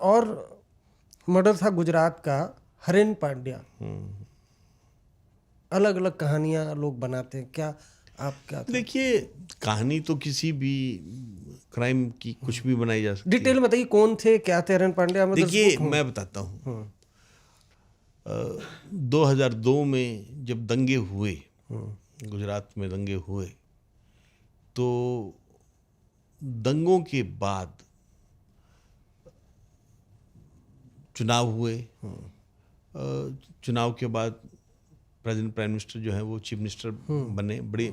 और मर्डर था गुजरात का, हरेन पांड्या। अलग अलग कहानियां लोग बनाते हैं, क्या आप क्या था? देखिए, कहानी तो किसी भी क्राइम की कुछ भी बनाई जा सकती है। डिटेल में बताइए, कौन थे, क्या थे हरेन पांड्या? देखिए, मैं बताता हूँ। 2002 में जब दंगे हुए, गुजरात में दंगे हुए, तो दंगों के बाद चुनाव हुए। चुनाव के बाद प्रेजेंट प्राइम मिनिस्टर जो है वो चीफ मिनिस्टर बने, बड़ी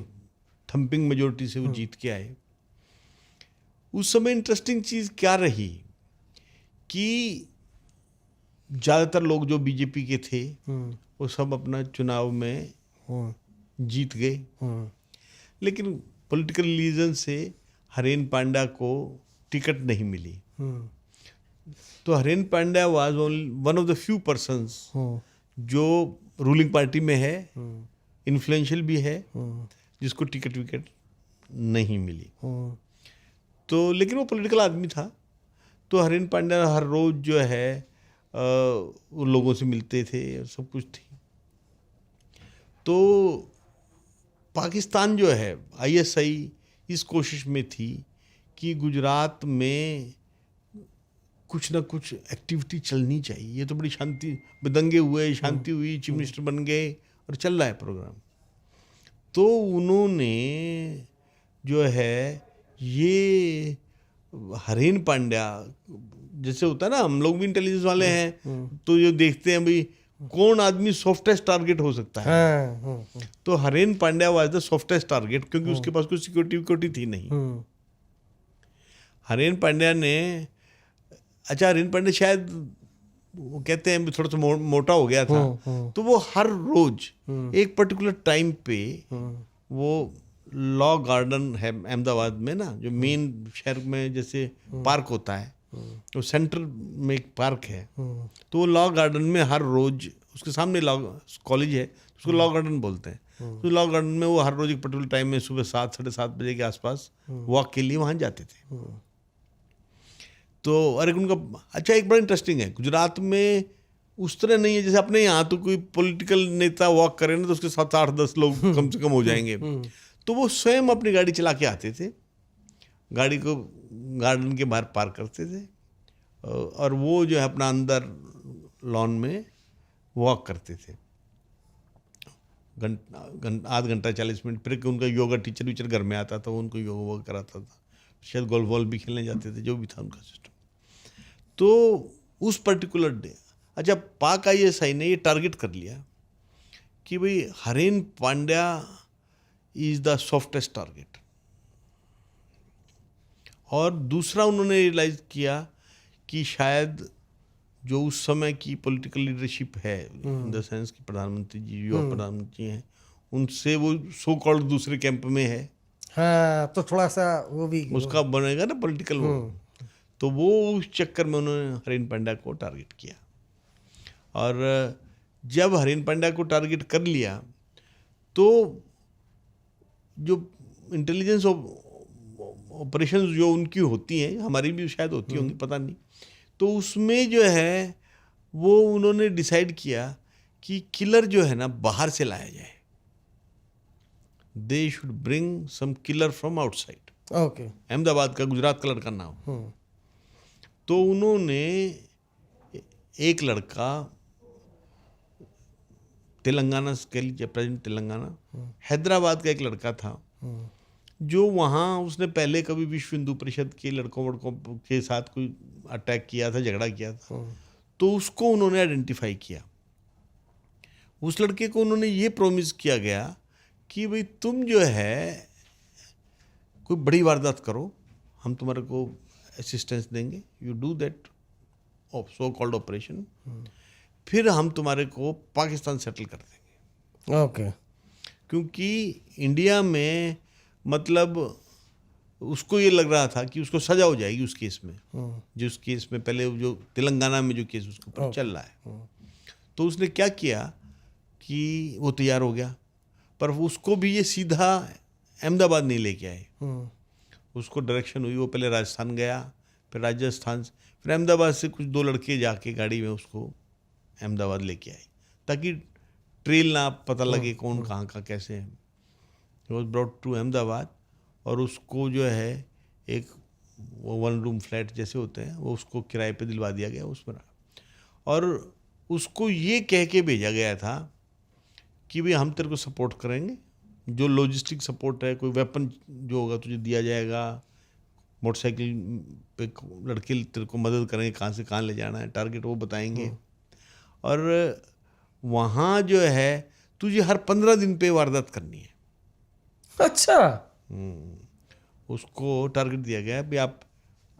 थम्पिंग मेजोरिटी से वो जीत के आए। उस समय इंटरेस्टिंग चीज़ क्या रही कि ज़्यादातर लोग जो बीजेपी के थे वो सब अपना चुनाव में जीत गए, लेकिन पॉलिटिकल रीजन से हरेन पांड्या को टिकट नहीं मिली। तो हरेन Pandya was one of the few persons जो रूलिंग पार्टी में है, इन्फ्लुएंशियल भी है, जिसको टिकट विकेट नहीं मिली। तो लेकिन वो पॉलिटिकल आदमी था, तो हरेन पांड्या हर रोज जो है उन लोगों से मिलते थे और सब कुछ थी। तो पाकिस्तान जो है, आईएसआई इस कोशिश में थी कि गुजरात में कुछ ना कुछ एक्टिविटी चलनी चाहिए। ये तो बड़ी शांति, दंगे हुए, शांति हुई, चीफ मिनिस्टर बन गए और चल रहा है प्रोग्राम। तो उन्होंने जो है ये हरेन पांड्या, जैसे होता है ना, हम लोग भी इंटेलिजेंस वाले हैं, तो ये देखते हैं भाई कौन आदमी सॉफ्टेस्ट टारगेट हो सकता है। तो हरेन Pandya was the softest target, क्योंकि उसके पास कोई सिक्योरिटी थी नहीं। हरेन पांड्या ने, अच्छा, हरेन पांड्या शायद वो कहते हैं थोड़ा सा मोटा हो गया था, तो वो हर रोज एक पर्टिकुलर टाइम पे वो लॉ गार्डन है अहमदाबाद में ना, जो मेन शहर में जैसे पार्क होता है, तो सेंटर में एक पार्क है, तो वो लॉ गार्डन में हर रोज, उसके सामने लॉ कॉलेज है, उसको लॉ गार्डन बोलते हैं। तो लॉ गार्डन में वो हर रोज एक पर्टिकुलर टाइम में सुबह 7-7:30 बजे के आसपास वॉक के लिए वहाँ जाते थे। तो और एक उनका, अच्छा, एक बड़ा इंटरेस्टिंग है, गुजरात में उस तरह नहीं है जैसे अपने यहाँ, तो कोई पॉलिटिकल नेता वॉक करे ना तो उसके साथ 8-10 लोग कम से कम हो जाएंगे। तो वो स्वयं अपनी गाड़ी चला के आते थे, गाड़ी को गार्डन के बाहर पार्क करते थे, और वो जो है अपना अंदर लॉन में वॉक करते थे आध घंटा 40 मिनट। फिर उनका योगा टीचर घर में आता था, वो उनको योगा वोगा कराता था, शायद गोल्फ वॉल भी खेलने जाते थे, जो भी था उनका सिस्टम। तो उस पर्टिकुलर डे, अच्छा, पाक आईएसआई ने ये टारगेट कर लिया कि भाई हरेन Pandya is the softest target. और दूसरा उन्होंने रियलाइज किया कि शायद जो उस समय की पॉलिटिकल लीडरशिप है, इन द सेंस कि प्रधानमंत्री जी, युवा प्रधानमंत्री हैं, उनसे वो सो कॉल्ड दूसरे कैंप में है, हाँ, तो थोड़ा सा वो भी उसका बनेगा ना पॉलिटिकल वो। तो वो उस चक्कर में उन्होंने हरेन पांड्या को टारगेट किया। और जब हरेन पांड्या को टारगेट कर लिया, तो जो इंटेलिजेंस ऑपरेशन जो उनकी होती हैं, हमारी भी शायद होती होंगी, पता नहीं, तो उसमें जो है वो उन्होंने डिसाइड किया कि किलर जो है ना बाहर से लाया जाए। They should bring some killer from outside. Okay. Ahmedabad का, गुजरात का लड़का ना हो। तो उन्होंने एक लड़का तेलंगाना के लिए, प्रेजेंट तेलंगाना, हैदराबाद का एक लड़का था जो वहाँ उसने पहले कभी विश्व हिंदू परिषद के लड़कों के साथ कोई अटैक किया था, झगड़ा किया था, तो उसको उन्होंने आइडेंटिफाई किया। उस लड़के को उन्होंने ये प्रॉमिस किया गया कि भाई तुम जो है कोई बड़ी वारदात करो, हम तुम्हारे को असिस्टेंस देंगे, you do that so called operation, फिर हम तुम्हारे को पाकिस्तान सेटल कर देंगे। ओके। क्योंकि इंडिया में, मतलब उसको ये लग रहा था कि उसको सजा हो जाएगी उस केस में, जिस केस में पहले जो तेलंगाना में जो केस उसके ऊपर चल रहा है। तो उसने क्या किया कि वो तैयार हो गया, पर उसको भी ये सीधा अहमदाबाद नहीं लेके आए, उसको डायरेक्शन हुई, वो पहले राजस्थान गया, फिर राजस्थान, फिर अहमदाबाद से कुछ 2 लड़के जाके गाड़ी में उसको अहमदाबाद लेके आए, ताकि ट्रेल ना पता लगे कौन कहाँ का कैसे है। He was brought to Ahmedabad, और उसको जो है एक वो 1 रूम फ्लैट जैसे होते हैं वो उसको किराए पे दिलवा दिया गया उसमें। और उसको ये कह के भेजा गया था कि भाई हम तेरे को सपोर्ट करेंगे, जो लॉजिस्टिक सपोर्ट है, कोई वेपन जो होगा तुझे दिया जाएगा, मोटरसाइकिल पे लड़के तेरे को मदद करेंगे, कहाँ से कहाँ ले जाना है, टारगेट वो बताएंगे। और वहाँ जो है तुझे हर 15 दिन पे वारदात करनी है। अच्छा। उसको टारगेट दिया गया है, भाई आप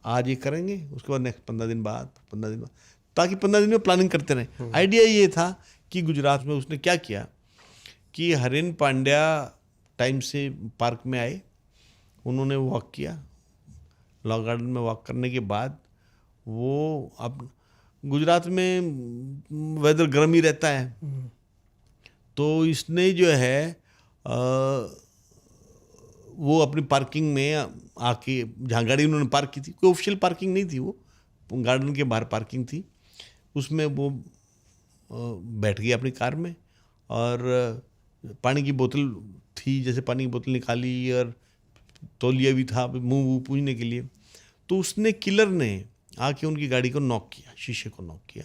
आज ये करेंगे, उसके बाद नेक्स्ट 15 दिन बाद, ताकि 15 दिन में प्लानिंग करते रहें। आइडिया ये था कि गुजरात में उसने क्या किया कि हरेन पांड्या टाइम से पार्क में आए, उन्होंने वॉक किया, लॉ गार्डन में वॉक करने के बाद वो अब गुजरात में वेदर गर्म ही रहता है, तो इसने जो है वो अपनी पार्किंग में आके, जहाँ गाड़ी उन्होंने पार्क की थी, कोई ऑफिशियल पार्किंग नहीं थी, वो गार्डन के बाहर पार्किंग थी, उसमें वो बैठ गई अपनी कार में, और पानी की बोतल थी, जैसे पानी की बोतल निकाली, और तौलिया भी था मुंह पूंछने के लिए। तो उसने, किलर ने आके उनकी गाड़ी को नॉक किया, शीशे को नॉक किया।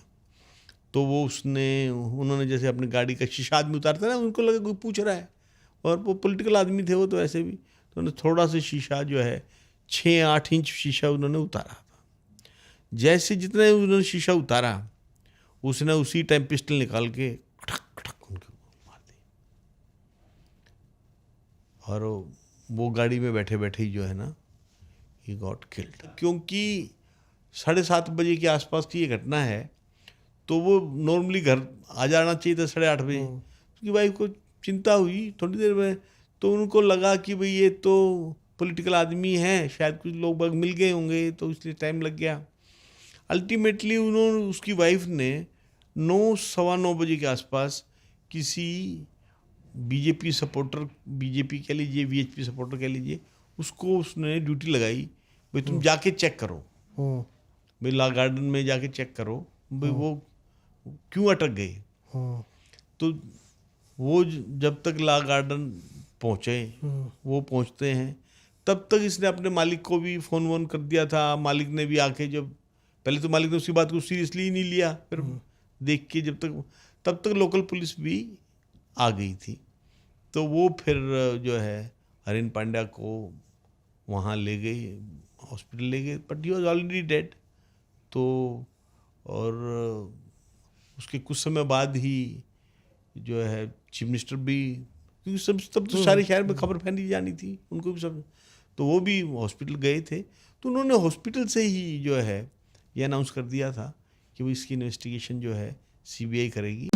तो वो उन्होंने जैसे अपनी गाड़ी का शीशा आदमी उतारता है ना, उनको लगा कोई पूछ रहा है, और वो पॉलिटिकल आदमी थे वो तो ऐसे भी, तो उन्होंने थोड़ा सा शीशा जो है 6-8 इंच शीशा उन्होंने उतारा था। जैसे जितने उन्होंने शीशा उतारा, उसने उसी टाइम पिस्टल निकाल के खटक खटक उनके मार दी, और वो गाड़ी में बैठे बैठे ही जो है ना, ही गॉट किल्ड। क्योंकि 7:30 बजे के आसपास की ये घटना है, तो वो नॉर्मली घर आ जाना चाहिए था 8:30 बजे। उसकी वाइफ को चिंता हुई थोड़ी देर में, तो उनको लगा कि भाई ये तो पॉलिटिकल आदमी है, शायद कुछ लोग बाग मिल गए होंगे, तो इसलिए टाइम लग गया। अल्टीमेटली उन्होंने, उसकी वाइफ ने 9-9:15 बजे के आसपास किसी बीजेपी सपोर्टर, बीजेपी कह लीजिए, वीएचपी सपोर्टर कह लीजिए, उसको उसने ड्यूटी लगाई, भाई तुम जाके चेक करो, भाई लॉ गार्डन में जाके चेक करो भाई वो क्यों अटक गए। तो वो जब तक लॉ गार्डन पहुँचे, वो पहुँचते हैं, तब तक इसने अपने मालिक को भी फ़ोन वोन कर दिया था। मालिक ने भी आके, जब पहले तो मालिक ने उसकी बात को सीरियसली ही नहीं लिया, फिर देख के तब तक लोकल पुलिस भी आ गई थी। तो वो फिर जो है हरेन पांड्या को वहाँ ले गए, हॉस्पिटल ले गए, but he was already dead. तो और उसके कुछ समय बाद ही जो है चीफ मिनिस्टर भी, क्योंकि तब तो सारे शहर में खबर फैली जानी थी, उनको भी सब, तो वो भी हॉस्पिटल गए थे। तो उन्होंने हॉस्पिटल से ही जो है ये अनाउंस कर दिया था कि वो इसकी इन्वेस्टिगेशन जो है सीबीआई करेगी।